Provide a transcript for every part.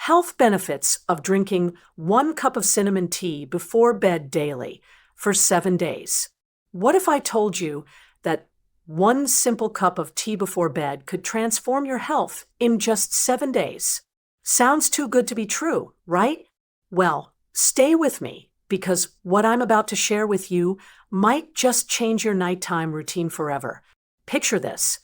Health benefits of drinking 1 cup of cinnamon tea before bed daily for 7 days. What if I told you that one simple cup of tea before bed could transform your health in just 7 days? Sounds too good to be true, right? Well, stay with me because what I'm about to share with you might just change your nighttime routine forever. Picture this.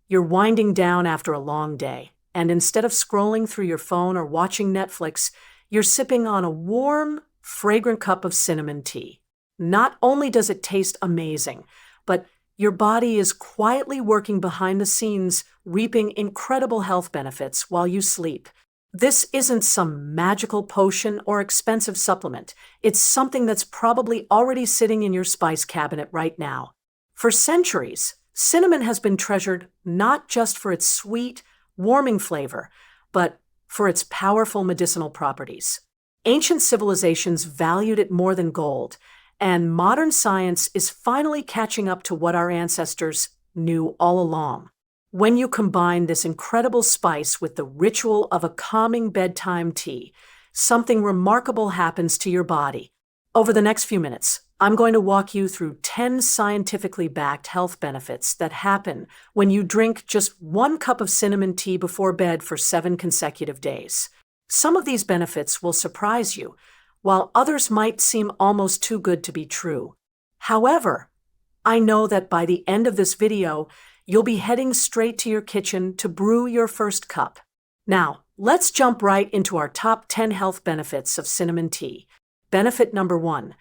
You're winding down after a long day, and instead of scrolling through your phone or watching Netflix, you're sipping on a warm, fragrant cup of cinnamon tea. Not only does it taste amazing, but your body is quietly working behind the scenes, reaping incredible health benefits while you sleep. This isn't some magical potion or expensive supplement. It's something that's probably already sitting in your spice cabinet right now. For centuries, cinnamon has been treasured not just for its sweet, warming flavor, but for its powerful medicinal properties. Ancient civilizations valued it more than gold, and modern science is finally catching up to what our ancestors knew all along. When you combine this incredible spice with the ritual of a calming bedtime tea, something remarkable happens to your body. Over the next few minutes, I'm going to walk you through 10 scientifically backed health benefits that happen when you drink just 1 cup of cinnamon tea before bed for 7 consecutive days. Some of these benefits will surprise you, while others might seem almost too good to be true. However, I know that by the end of this video, you'll be heading straight to your kitchen to brew your first cup. Now, let's jump right into our top 10 health benefits of cinnamon tea. Benefit number 1.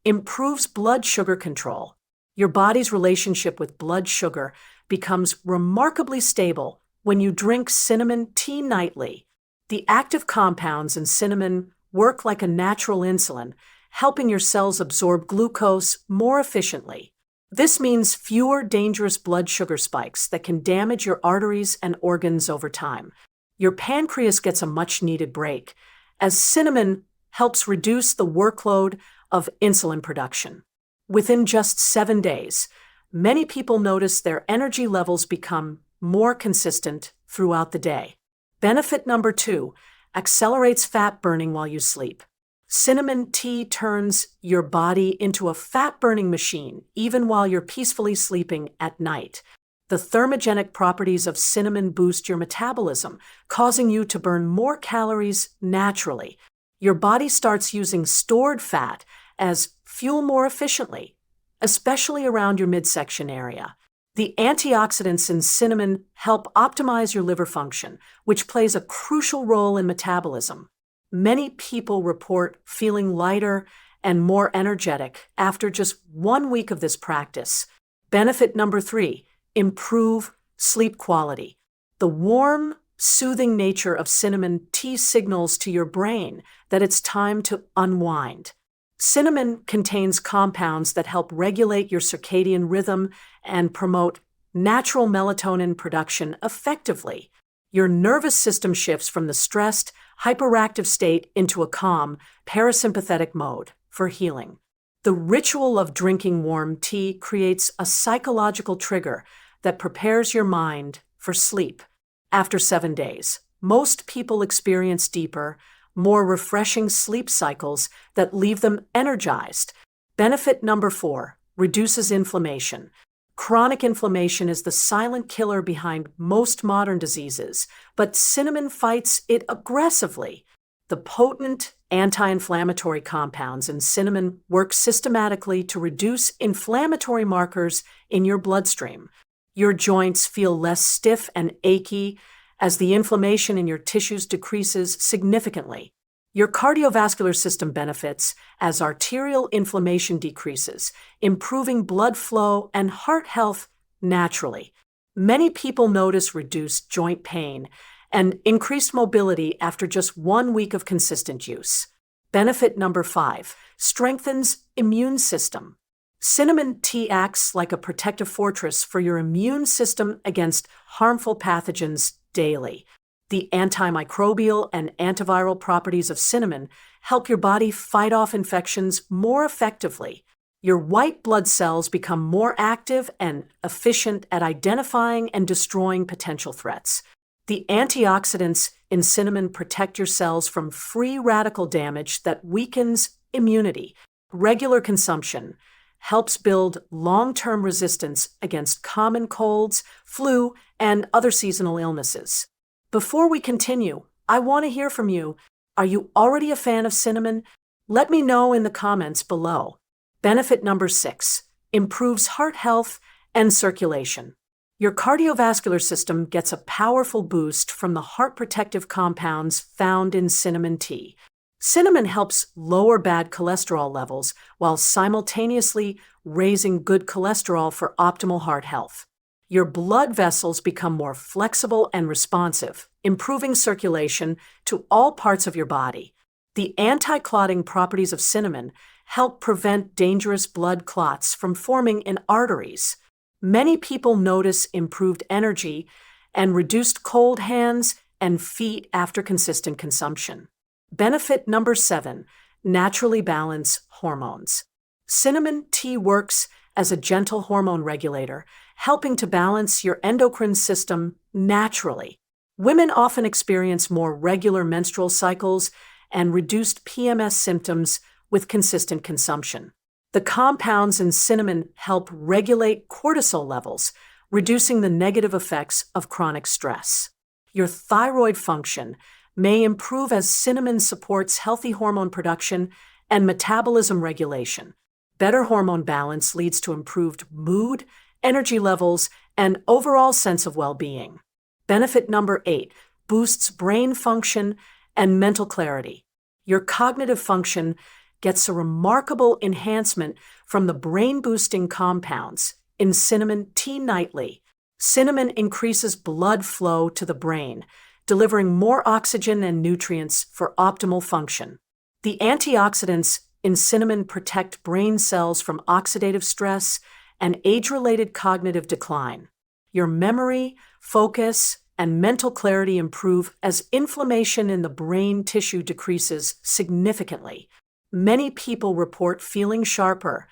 Improves blood sugar control. Your body's relationship with blood sugar becomes remarkably stable when you drink cinnamon tea nightly. The active compounds in cinnamon work like a natural insulin, helping your cells absorb glucose more efficiently. This means fewer dangerous blood sugar spikes that can damage your arteries and organs over time. Your pancreas gets a much-needed break, as cinnamon helps reduce the workload of insulin production. Within just 7 days, many people notice their energy levels become more consistent throughout the day. Benefit number 2, accelerates fat burning while you sleep. Cinnamon tea turns your body into a fat-burning machine even while you're peacefully sleeping at night. The thermogenic properties of cinnamon boost your metabolism, causing you to burn more calories naturally. Your body starts using stored fat as fuel more efficiently, especially around your midsection area. The antioxidants in cinnamon help optimize your liver function, which plays a crucial role in metabolism. Many people report feeling lighter and more energetic after just 1 week of this practice. Benefit number 3, improve sleep quality. The warm, soothing nature of cinnamon tea signals to your brain that it's time to unwind. Cinnamon contains compounds that help regulate your circadian rhythm and promote natural melatonin production effectively. Your nervous system shifts from the stressed, hyperactive state into a calm, parasympathetic mode for healing. The ritual of drinking warm tea creates a psychological trigger that prepares your mind for sleep. After 7 days, most people experience deeper, more refreshing sleep cycles that leave them energized. Benefit number 4, reduces inflammation. Chronic inflammation is the silent killer behind most modern diseases, but cinnamon fights it aggressively. The potent anti-inflammatory compounds in cinnamon work systematically to reduce inflammatory markers in your bloodstream. Your joints feel less stiff and achy as the inflammation in your tissues decreases significantly. Your cardiovascular system benefits as arterial inflammation decreases, improving blood flow and heart health naturally. Many people notice reduced joint pain and increased mobility after just 1 week of consistent use. Benefit number 5, strengthens immune system. Cinnamon tea acts like a protective fortress for your immune system against harmful pathogens daily. The antimicrobial and antiviral properties of cinnamon help your body fight off infections more effectively. Your white blood cells become more active and efficient at identifying and destroying potential threats. The antioxidants in cinnamon protect your cells from free radical damage that weakens immunity. Regular consumption helps build long-term resistance against common colds, flu, and other seasonal illnesses. Before we continue, I want to hear from you. Are you already a fan of cinnamon? Let me know in the comments below. Benefit number 6, improves heart health and circulation. Your cardiovascular system gets a powerful boost from the heart protective compounds found in cinnamon tea. Cinnamon helps lower bad cholesterol levels while simultaneously raising good cholesterol for optimal heart health. Your blood vessels become more flexible and responsive, improving circulation to all parts of your body. The anti-clotting properties of cinnamon help prevent dangerous blood clots from forming in arteries. Many people notice improved energy and reduced cold hands and feet after consistent consumption. Benefit number 7, naturally balance hormones. Cinnamon tea works as a gentle hormone regulator, helping to balance your endocrine system naturally. Women often experience more regular menstrual cycles and reduced PMS symptoms with consistent consumption. The compounds in cinnamon help regulate cortisol levels, reducing the negative effects of chronic stress. Your thyroid function may improve as cinnamon supports healthy hormone production and metabolism regulation. Better hormone balance leads to improved mood, energy levels, and overall sense of well-being. Benefit number 8, boosts brain function and mental clarity. Your cognitive function gets a remarkable enhancement from the brain-boosting compounds in cinnamon tea nightly. Cinnamon increases blood flow to the brain, delivering more oxygen and nutrients for optimal function. The antioxidants in cinnamon protect brain cells from oxidative stress and age-related cognitive decline. Your memory, focus, and mental clarity improve as inflammation in the brain tissue decreases significantly. Many people report feeling sharper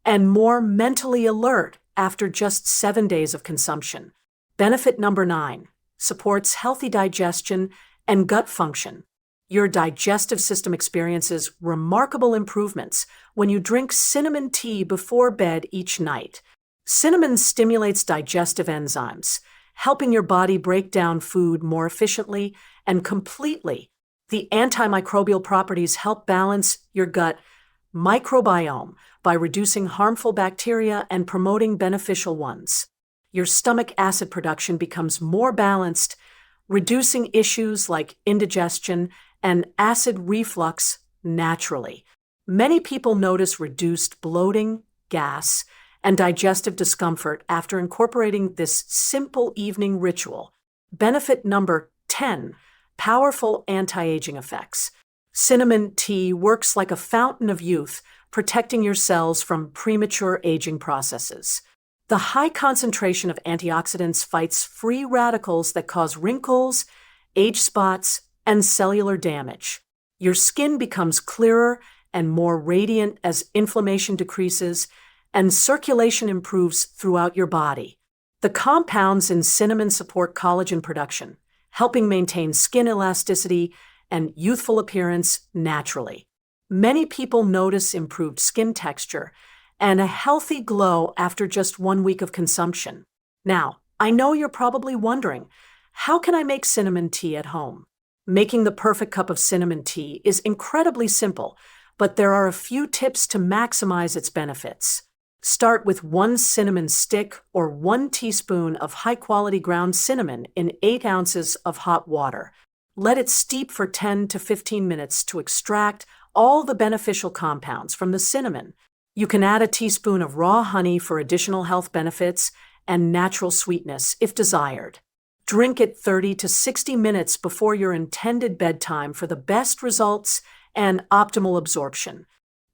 and more mentally alert after just 7 days of consumption. Benefit number 9, supports healthy digestion and gut function. Your digestive system experiences remarkable improvements when you drink cinnamon tea before bed each night. Cinnamon stimulates digestive enzymes, helping your body break down food more efficiently and completely. The antimicrobial properties help balance your gut microbiome by reducing harmful bacteria and promoting beneficial ones. Your stomach acid production becomes more balanced, reducing issues like indigestion and acid reflux naturally. Many people notice reduced bloating, gas, and digestive discomfort after incorporating this simple evening ritual. Benefit number 10, powerful anti-aging effects. Cinnamon tea works like a fountain of youth, protecting your cells from premature aging processes. The high concentration of antioxidants fights free radicals that cause wrinkles, age spots, and cellular damage. Your skin becomes clearer and more radiant as inflammation decreases, and circulation improves throughout your body. The compounds in cinnamon support collagen production, helping maintain skin elasticity and youthful appearance naturally. Many people notice improved skin texture and a healthy glow after just 1 week of consumption. Now, I know you're probably wondering, how can I make cinnamon tea at home? Making the perfect cup of cinnamon tea is incredibly simple, but there are a few tips to maximize its benefits. Start with 1 cinnamon stick or 1 teaspoon of high-quality ground cinnamon in 8 ounces of hot water. Let it steep for 10 to 15 minutes to extract all the beneficial compounds from the cinnamon. You can add a teaspoon of raw honey for additional health benefits and natural sweetness if desired. Drink it 30 to 60 minutes before your intended bedtime for the best results and optimal absorption.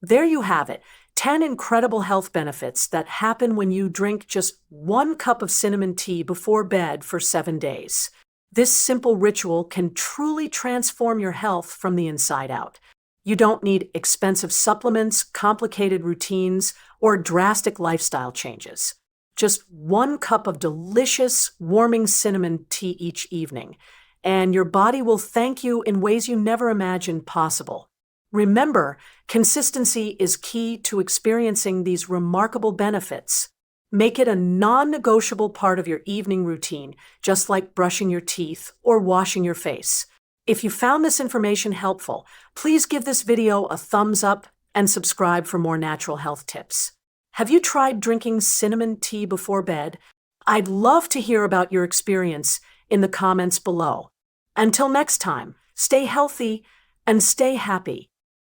There you have it, 10 incredible health benefits that happen when you drink just 1 cup of cinnamon tea before bed for 7 days. This simple ritual can truly transform your health from the inside out. You don't need expensive supplements, complicated routines, or drastic lifestyle changes. Just 1 cup of delicious, warming cinnamon tea each evening, and your body will thank you in ways you never imagined possible. Remember, consistency is key to experiencing these remarkable benefits. Make it a non-negotiable part of your evening routine, just like brushing your teeth or washing your face. If you found this information helpful, please give this video a thumbs up and subscribe for more natural health tips. Have you tried drinking cinnamon tea before bed? I'd love to hear about your experience in the comments below. Until next time, stay healthy and stay happy.